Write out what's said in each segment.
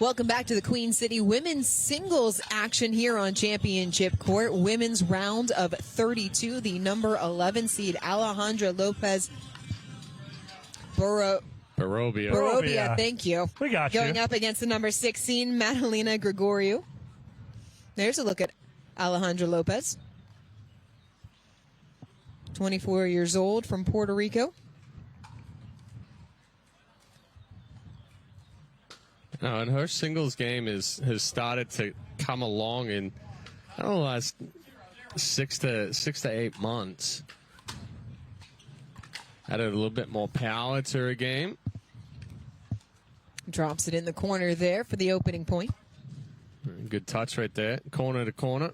Welcome back to the Queen City women's singles action here on Championship Court. Women's round of 32. The number 11 seed Alejandra Lopez Borobia. Thank you. We got you. Going up against the number 16 Madalina Grigoriu. There's a look at Alejandra Lopez. 24 years old from Puerto Rico. And her singles game has started to come along in, I don't know, last 6 to 8 months. Added a little bit more power to her game. Drops it in the corner there for the opening point. Good touch right there, corner to corner.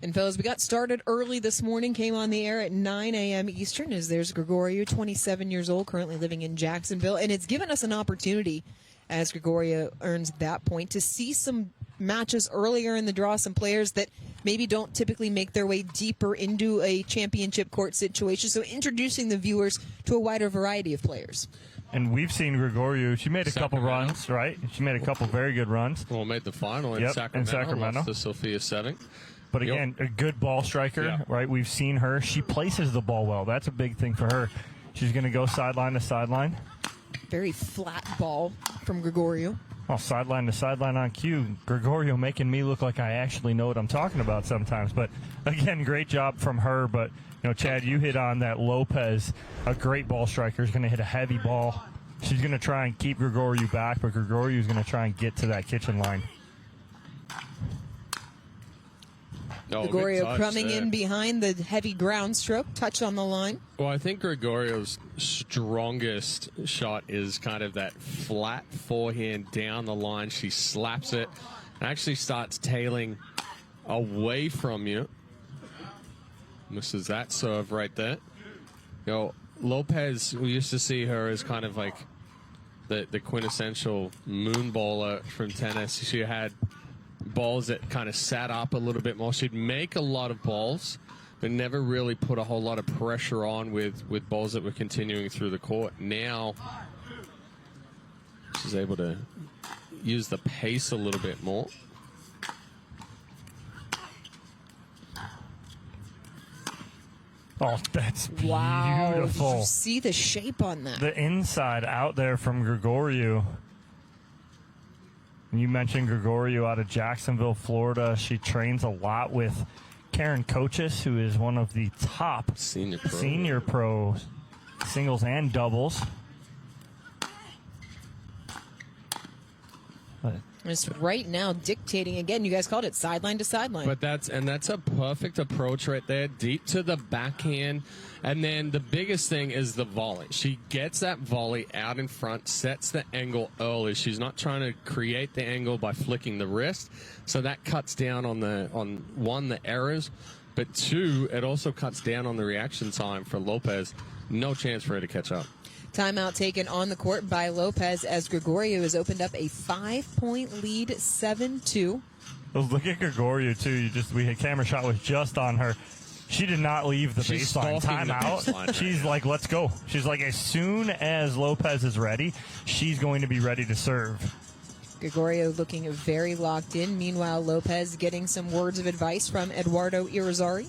And fellas, we got started early this morning, came on the air at 9 a.m. Eastern, as there's Grigoriu, 27 years old, currently living in Jacksonville. And it's given us an opportunity, as Grigoriu earns that point, to see some matches earlier in the draw, some players that maybe don't typically make their way deeper into a championship court situation. So introducing the viewers to a wider variety of players. And we've seen Grigoriu. She made a couple runs, right? She made a couple very good runs. Well, made the final in Sacramento. Lost to Sophia Setting. But again, a good ball striker, right? We've seen her. She places the ball well. That's a big thing for her. She's going to go sideline to sideline. Very flat ball from Grigoriu. Well, sideline to sideline on cue. Grigoriu making me look like I actually know what I'm talking about sometimes. But, again, great job from her. But, you know, Chad, you hit on that Lopez, a great ball striker, is going to hit a heavy ball. She's going to try and keep Grigoriu back, but Grigoriu is going to try and get to that kitchen line. Grigoriu coming in behind the heavy ground stroke, touch on the line. Well, I think Grigoriu's strongest shot is kind of that flat forehand down the line. She slaps it and actually starts tailing away from you. Misses that serve right there. You know, Lopez, we used to see her as kind of like the quintessential moon bowler from tennis. She had balls that kind of sat up a little bit more. She'd make a lot of balls, but never really put a whole lot of pressure on with balls that were continuing through the court. Now she's able to use the pace a little bit more. Oh, that's beautiful. Wow. Did you see the shape on that? The inside out there from Grigoriu. You mentioned Grigoriu out of Jacksonville, Florida. She trains a lot with Karen Coaches, who is one of the top senior pro singles and doubles. It's right now dictating again. You guys called it sideline to sideline. But that's a perfect approach right there, deep to the backhand. And then the biggest thing is the volley. She gets that volley out in front, sets the angle early. She's not trying to create the angle by flicking the wrist. So that cuts down on one, the errors, but two, it also cuts down on the reaction time for Lopez. No chance for her to catch up. Timeout taken on the court by Lopez as Grigoriu has opened up a 5-point lead, 7-2. Well, look at Grigoriu, too. Camera shot was just on her. She did not leave the baseline. Timeout. She's like, let's go. She's like, as soon as Lopez is ready, she's going to be ready to serve. Grigoriu looking very locked in. Meanwhile, Lopez getting some words of advice from Eduardo Irizarry.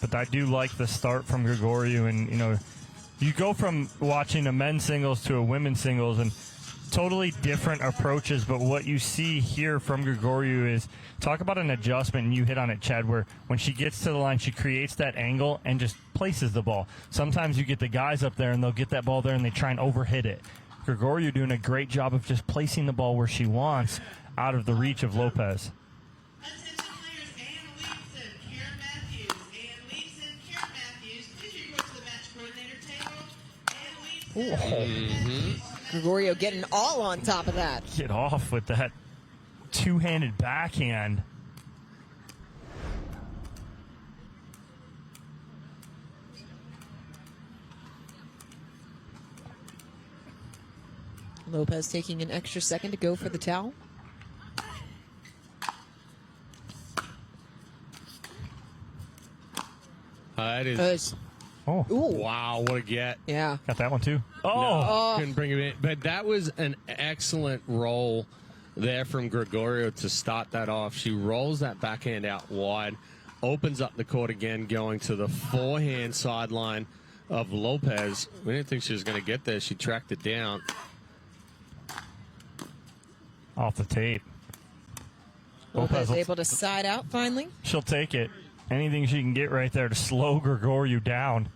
But I do like the start from Grigoriu. And, you know, you go from watching a men's singles to a women's singles and totally different approaches. But what you see here from Grigoriu is, talk about an adjustment, and you hit on it, Chad, where when she gets to the line, she creates that angle and just places the ball. Sometimes you get the guys up there, and they'll get that ball there, and they try and overhit it. Grigoriu doing a great job of just placing the ball where she wants, out of the reach of Lopez. Grigoriu getting all on top of that. Get off with that two-handed backhand. Lopez taking an extra second to go for the towel. That is Oh, Ooh. Wow, what a get. Yeah. got that one too. No, couldn't bring him in. But that was an excellent roll there from Grigoriu to start that off. She rolls that backhand out wide, opens up the court again, going to the forehand sideline of Lopez. We didn't think she was going to get there. She tracked it down. Off the tape. Lopez able to side out finally. She'll take it. Anything she can get right there to slow Grigoriu down.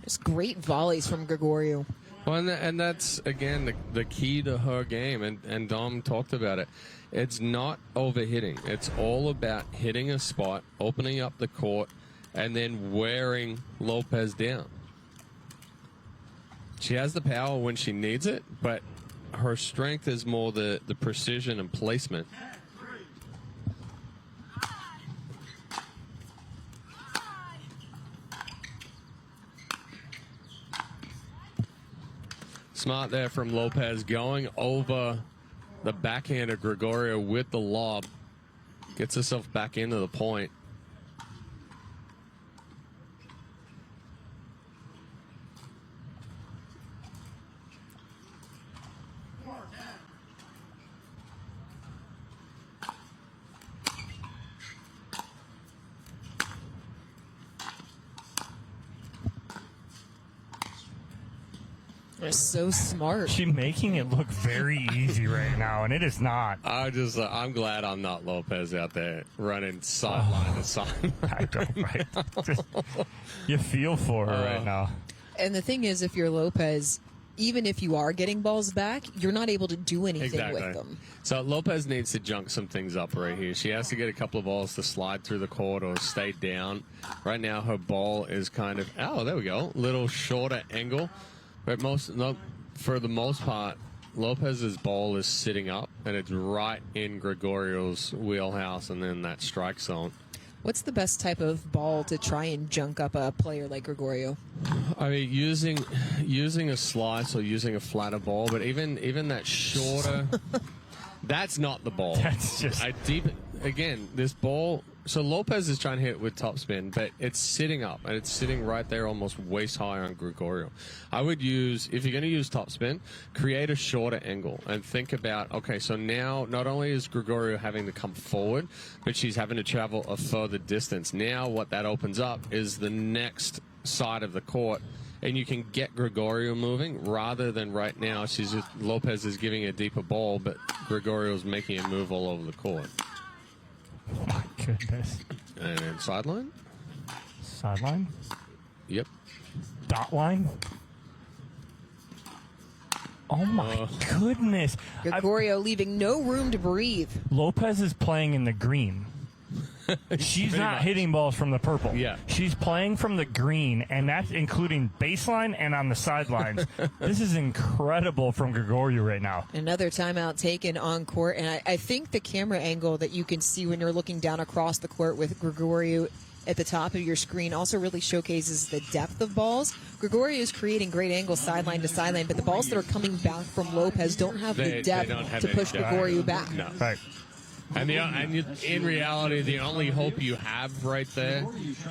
Just great volleys from Grigoriu. Well, and that's, again, the key to her game, and Dom talked about it. It's not over-hitting. It's all about hitting a spot, opening up the court, and then wearing Lopez down. She has the power when she needs it, but her strength is more the precision and placement. Smart there from Lopez, going over the backhand of Grigoriu with the lob. Gets herself back into the point. They're so smart. She's making it look very easy right now, and it is not. I'm glad I'm not Lopez out there running sideline to sideline. I don't, right? You feel for her right now. And the thing is, if you're Lopez, even if you are getting balls back, you're not able to do anything with them. So Lopez needs to junk some things up right here. She has to get a couple of balls to slide through the court or stay down. Right now, her ball is kind of, there we go, little shorter angle. But for the most part, Lopez's ball is sitting up, and it's right in Grigoriu's wheelhouse and then that strike zone. What's the best type of ball to try and junk up a player like Grigoriu? I mean, using a slice or using a flatter ball, but even that shorter, that's not the ball. That's just again, this ball. So Lopez is trying to hit it with topspin, but it's sitting up, and it's sitting right there almost waist high on Grigoriu. I would use, if you're going to use topspin, create a shorter angle and think about, okay, so now not only is Grigoriu having to come forward, but she's having to travel a further distance. Now what that opens up is the next side of the court, and you can get Grigoriu moving rather than right now Lopez is giving a deeper ball, but Grigoriu is making a move all over the court. Oh my goodness. And sideline? Sideline? Yep. Dot line? Oh my goodness. Grigoriu leaving no room to breathe. Lopez is playing in the green. She's not hitting balls from the purple. Yeah. She's playing from the green, and that's including baseline and on the sidelines. This is incredible from Grigoriu right now. Another timeout taken on court, and I think the camera angle that you can see when you're looking down across the court with Grigoriu at the top of your screen also really showcases the depth of balls. Grigoriu is creating great angles sideline to sideline, but the balls that are coming back from Lopez don't have the depth to push Grigoriu back. No. Right. And in reality, the only hope you have right there,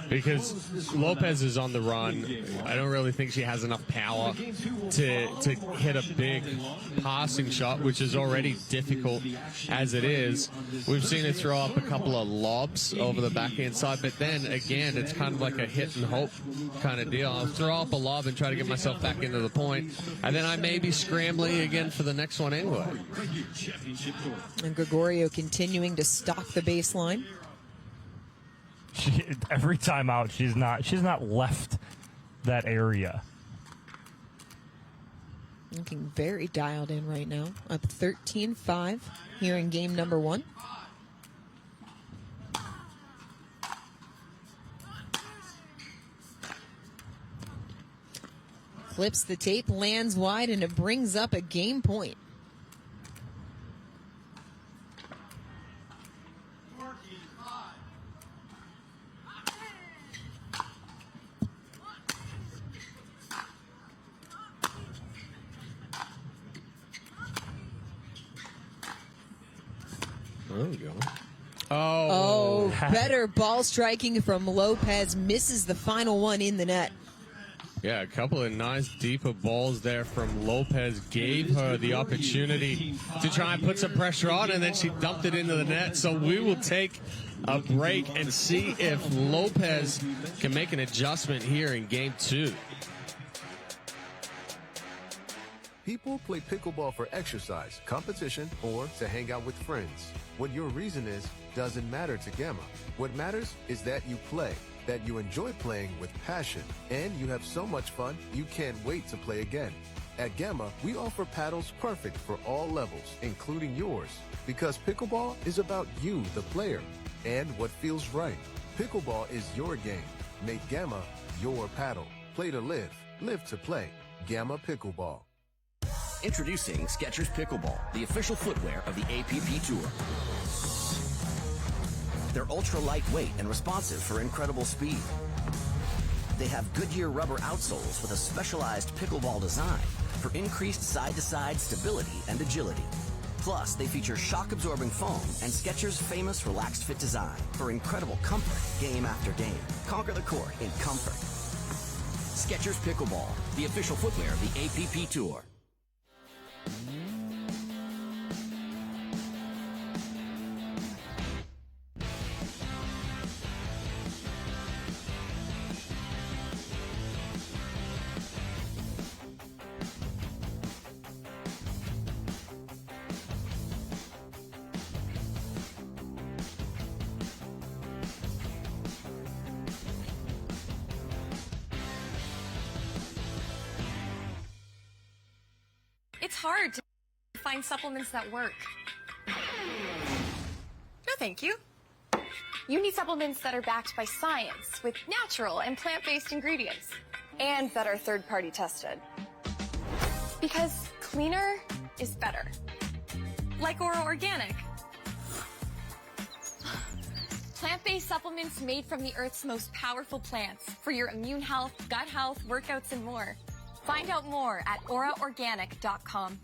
because Lopez is on the run, I don't really think she has enough power to hit a big passing shot, which is already difficult as it is. We've seen her throw up a couple of lobs over the backhand side, but then again, it's kind of like a hit and hope kind of deal. I'll throw up a lob and try to get myself back into the point, and then I may be scrambling again for the next one anyway. And Grigoriu continuing to stalk the baseline. Every time out, she's not left that area. Looking very dialed in right now. Up 13-5 here in game number 1. Flips the tape, lands wide, and it brings up a game point. There we go. Oh, better ball striking from Lopez. Misses the final one in the net. Yeah, a couple of nice deeper balls there from Lopez gave her the opportunity to try and put some pressure on, and then she dumped it into the net. So we will take a break and see if Lopez can make an adjustment here in game 2. People play pickleball for exercise, competition, or to hang out with friends. What your reason is doesn't matter to Gamma. What matters is that you play, that you enjoy playing with passion, and you have so much fun you can't wait to play again. At Gamma, we offer paddles perfect for all levels, including yours, because pickleball is about you, the player, and what feels right. Pickleball is your game. Make Gamma your paddle. Play to live, live to play. Gamma Pickleball. Introducing Skechers Pickleball, the official footwear of the APP Tour. They're ultra lightweight and responsive for incredible speed. They have Goodyear rubber outsoles with a specialized pickleball design for increased side-to-side stability and agility. Plus, they feature shock-absorbing foam and Skechers' famous relaxed fit design for incredible comfort game after game. Conquer the court in comfort. Skechers Pickleball, the official footwear of the APP Tour. It's hard to find supplements that work. No, thank you. You need supplements that are backed by science with natural and plant-based ingredients and that are third-party tested. Because cleaner is better. Like Ora Organic. Plant-based supplements made from the Earth's most powerful plants for your immune health, gut health, workouts, and more. Find out more at auraorganic.com.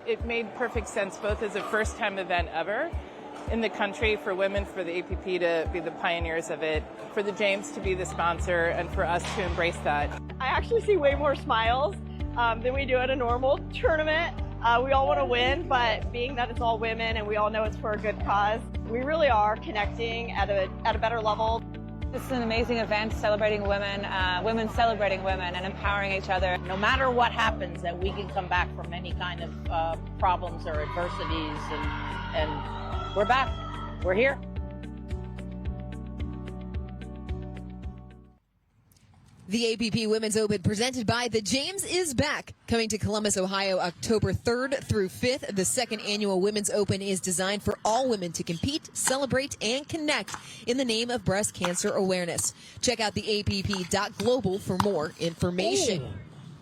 It made perfect sense, both as a first-time event ever in the country for women, for the APP to be the pioneers of it, for the James to be the sponsor, and for us to embrace that. I actually see way more smiles than we do at a normal tournament. We all want to win, but being that it's all women and we all know it's for a good cause, we really are connecting at a better level. This is an amazing event celebrating women, women celebrating women and empowering each other. No matter what happens, that we can come back from any kind of problems or adversities, and we're back. We're here. The APP Women's Open presented by The James is back. Coming to Columbus, Ohio, October 3rd through 5th. The second annual Women's Open is designed for all women to compete, celebrate, and connect in the name of breast cancer awareness. Check out the app.global for more information.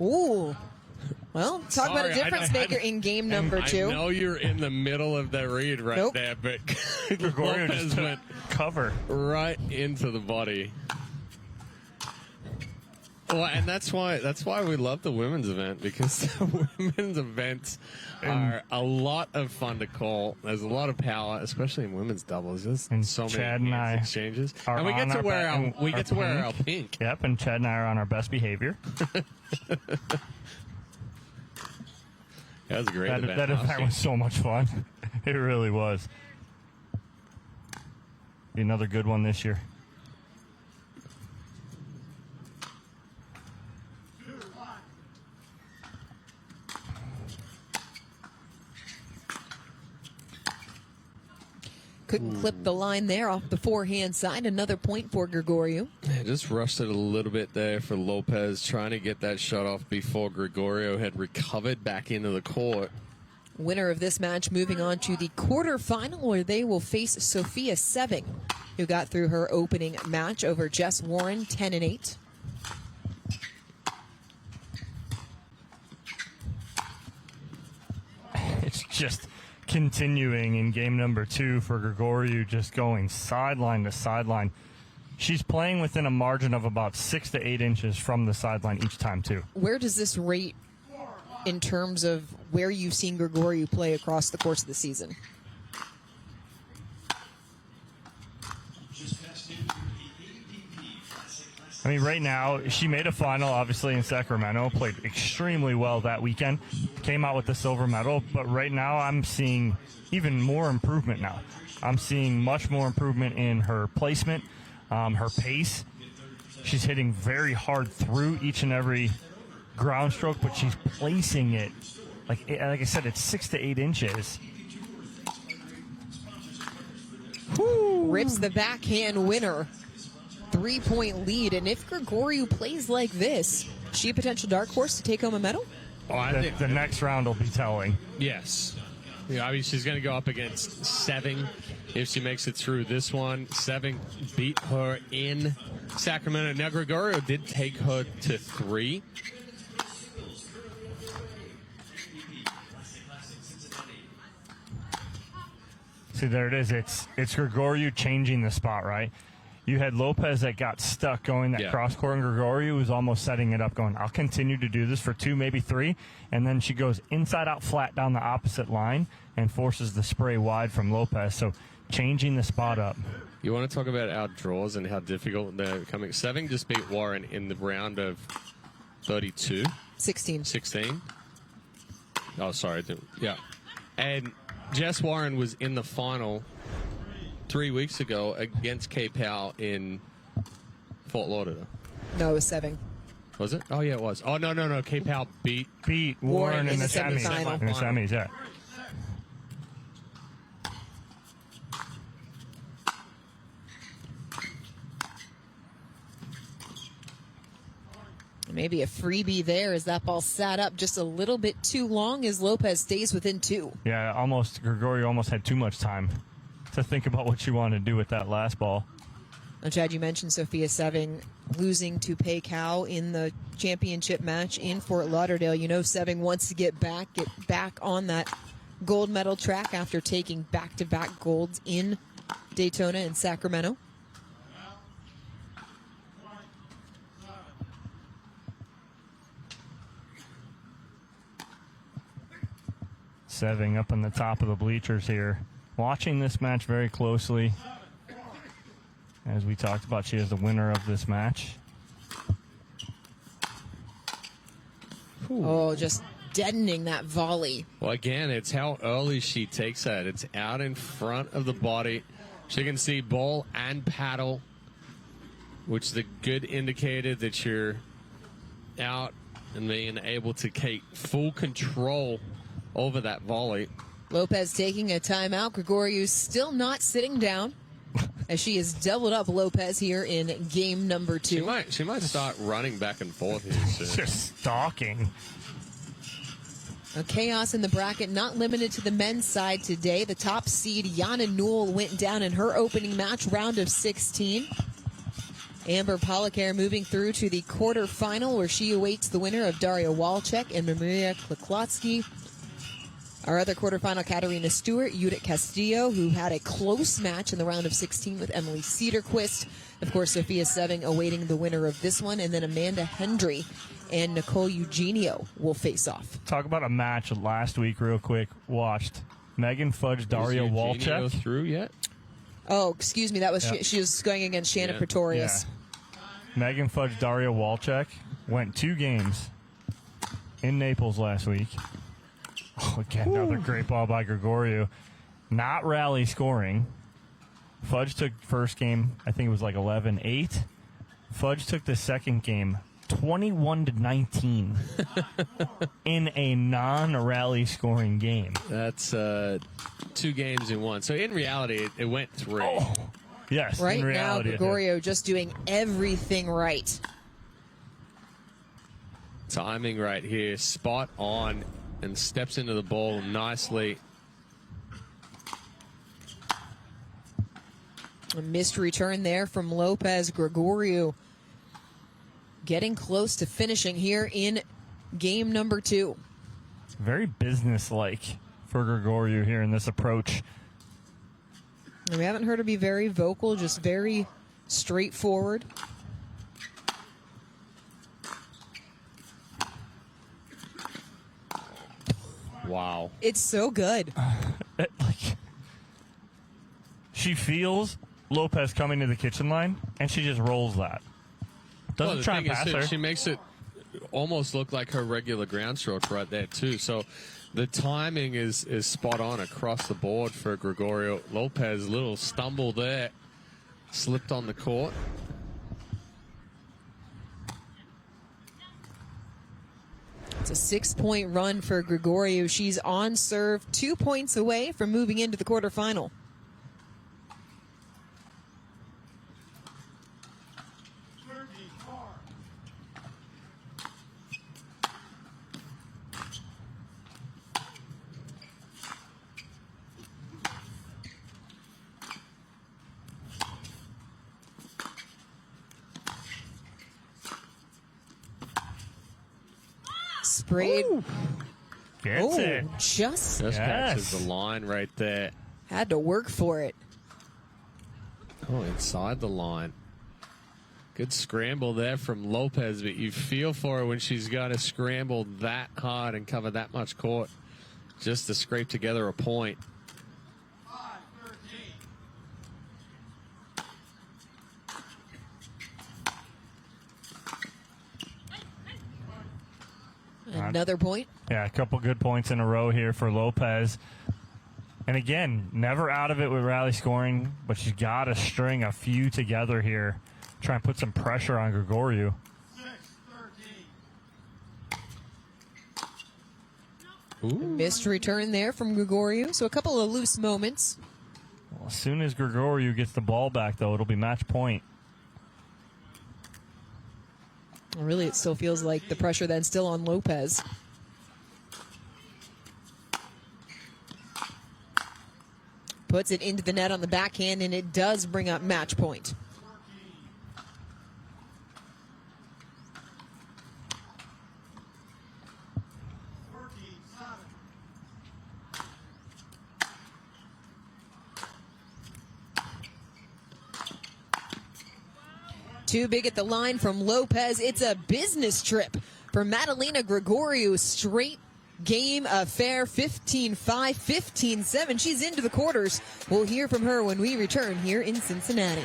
Ooh. Well, talk about a difference maker in game number 2. I know you're in the middle of the read right there, but Grigoriu just went cover right into the body. Well, and that's why we love the women's event, because the women's events are a lot of fun to call. There's a lot of power, especially in women's doubles. There's so many exchanges, and we get to wear our pink. Yep, and Chad and I are on our best behavior. That was a great event. That event was so much fun. It really was. Be another good one this year. Couldn't clip the line there off the forehand side. Another point for Grigoriu. Just rushed it a little bit there for Lopez, trying to get that shot off before Grigoriu had recovered back into the court. Winner of this match moving on to the quarterfinal, where they will face Sophia Seving, who got through her opening match over Jess Warren, 10-8. It's just continuing in game number 2 for Grigoriu, just going sideline to sideline. She's playing within a margin of about 6 to 8 inches from the sideline each time, too. Where does this rate in terms of where you've seen Grigoriu play across the course of the season? I mean, right now, she made a final, obviously, in Sacramento, played extremely well that weekend, came out with the silver medal, but right now I'm seeing even more improvement now. I'm seeing much more improvement in her placement, her pace. She's hitting very hard through each and every ground stroke, but she's placing it, like I said, it's 6 to 8 inches. Woo. Rips the backhand winner. 3-point lead, and if Grigoriu plays like this, is she a potential dark horse to take home a medal? Oh, I think the next round will be telling. Yes. Yeah, I mean, she's going to go up against Seving if she makes it through this one. Seving beat her in Sacramento. Now, Grigoriu did take her to 3. See, there it is. It's Grigoriu changing the spot, right? You had Lopez that got stuck going that cross court, and Grigoriu was almost setting it up going, I'll continue to do this for 2, maybe 3, and then she goes inside out flat down the opposite line and forces the spray wide from Lopez, so changing the spot up. You want to talk about our draws and how difficult they're coming? Seving just beat Warren in the round of 32. 16. Oh, sorry. Yeah. And Jess Warren was in the final 3 weeks ago against Kay Powell in Fort Lauderdale. No, it was Seving. Was it? Oh, yeah, it was. Oh, no. Kay Powell beat Warren in the semis. semifinal. In the semis, yeah. Maybe a freebie there as that ball sat up just a little bit too long as Lopez stays within 2. Yeah, Grigoriu almost had too much time to think about what she wanted to do with that last ball. Now, Chad, you mentioned Sophia Seving losing to Pei Kao in the championship match in Fort Lauderdale. You know Seving wants to get back on that gold medal track after taking back-to-back golds in Daytona and Sacramento. Seving up on the top of the bleachers here. Watching this match very closely. As we talked about, she is the winner of this match. Oh, just deadening that volley. Well, again, it's how early she takes that. It's out in front of the body. She can see ball and paddle, which is a good indicator that you're out and being able to take full control over that volley. Lopez taking a timeout. Grigoriu still not sitting down as she has doubled up Lopez here in game number 2. She might start running back and forth here soon. Just stalking. A chaos in the bracket, not limited to the men's side today. The top seed, Yana Newell, went down in her opening match, round of 16. Amber Polakar moving through to the quarterfinal, where she awaits the winner of Daria Walczak and Maria Kloklotsky. Our other quarterfinal, Katarina Stewart, Judith Castillo, who had a close match in the round of 16 with Emily Cedarquist. Of course, Sophia Seving awaiting the winner of this one. And then Amanda Hendry and Nicole Eugenio will face off. Talk about a match last week real quick. Watched Megan Fudge, Daria Walczak. Through yet? Oh, excuse me. That was she was going against Shanna Pretorius. Yeah. Megan Fudge, Daria Walczak went 2 games in Naples last week. Oh, again, another great ball by Grigoriu. Not rally scoring. Fudge took first game, I think it was like 11-8. Fudge took the second game 21-19 in a non-rally scoring game. That's 2 games in 1. So in reality, it went 3. Oh, yes. Right in reality, now, Grigoriu just doing everything right. Timing right here, spot on, and steps into the ball nicely. A missed return there from Lopez. Grigoriu getting close to finishing here in game number 2. Very businesslike for Grigoriu here in this approach. And we haven't heard her be very vocal, just very straightforward. Wow. It's so good. She feels Lopez coming to the kitchen line, and she just rolls that. Doesn't try and pass her. She makes it almost look like her regular ground stroke right there, too. So the timing is spot on across the board for Grigoriu. Lopez, little stumble there. Slipped on the court. It's a 6-point run for Grigoriu. She's on serve, 2 points away from moving into the quarterfinal. Sprayed. Gets it. Just catches the line right there. Had to work for it. Oh, inside the line. Good scramble there from Lopez, but you feel for her when she's got to scramble that hard and cover that much court just to scrape together a point. Another point. Yeah, a couple good points in a row here for Lopez. And again, never out of it with rally scoring, but she's got to string a few together here. Try and put some pressure on Grigoriu. Missed return there from Grigoriu, so a couple of loose moments. Well, as soon as Grigoriu gets the ball back, though, it'll be match point. Really, it still feels like the pressure then still on Lopez. Puts it into the net on the backhand, and it does bring up match point. Too big at the line from Lopez. It's a business trip for Madalina Grigoriu. Straight game affair, 15-5, 15-7. She's into the quarters. We'll hear from her when we return here in Cincinnati.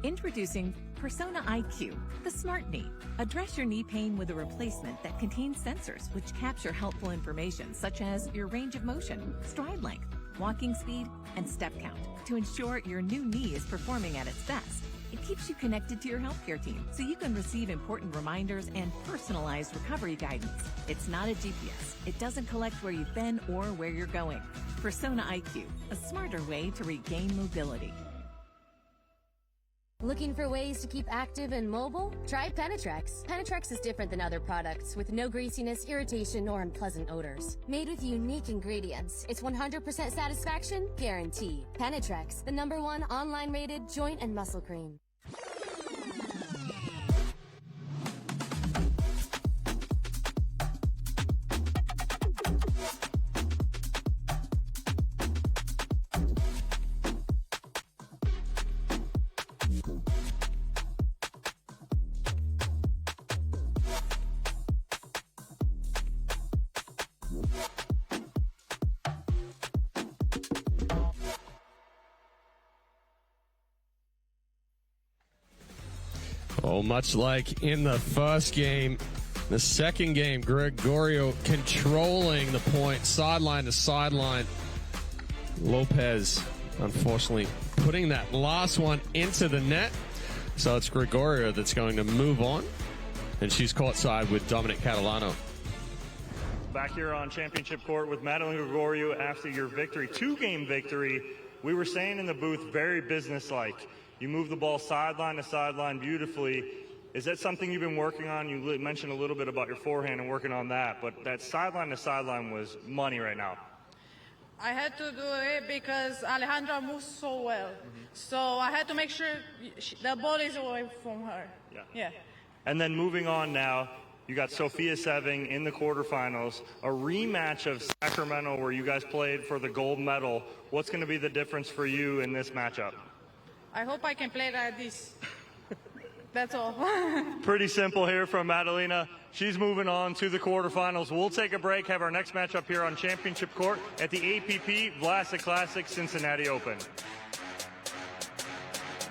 Introducing Persona IQ, the smart knee. Address your knee pain with a replacement that contains sensors which capture helpful information such as your range of motion, stride length, walking speed, and step count to ensure your new knee is performing at its best. It keeps you connected to your healthcare team so you can receive important reminders and personalized recovery guidance. It's not a GPS. It doesn't collect where you've been or where you're going. Persona IQ, a smarter way to regain mobility. Looking for ways to keep active and mobile? Try Penetrex. Penetrex is different than other products with no greasiness, irritation, or unpleasant odors. Made with unique ingredients, it's 100% satisfaction guaranteed. Penetrex, the #1 online rated joint and muscle cream. Oh, much like in the first game, the second game, Grigoriu controlling the point, sideline to sideline. Lopez, unfortunately, putting that last one into the net. So it's Grigoriu that's going to move on, and she's courtside with Dominic Catalano. Back here on championship court with Madalina Grigoriu after your victory, 2-game victory. We were saying in the booth, very businesslike. You move the ball sideline to sideline beautifully. Is that something you've been working on? You mentioned a little bit about your forehand and working on that, but that sideline to sideline was money right now. I had to do it because Alejandra moves so well. So I had to make sure the ball is away from her. Yeah. And then moving on now, you got Sophia Seving in the quarterfinals, a rematch of Sacramento where you guys played for the gold medal. What's going to be the difference for you in this matchup? I hope I can play like this. That's all. Pretty simple here from Madalina. She's moving on to the quarterfinals. We'll take a break, have our next matchup here on Championship Court at the APP Vlasic Classic Cincinnati Open.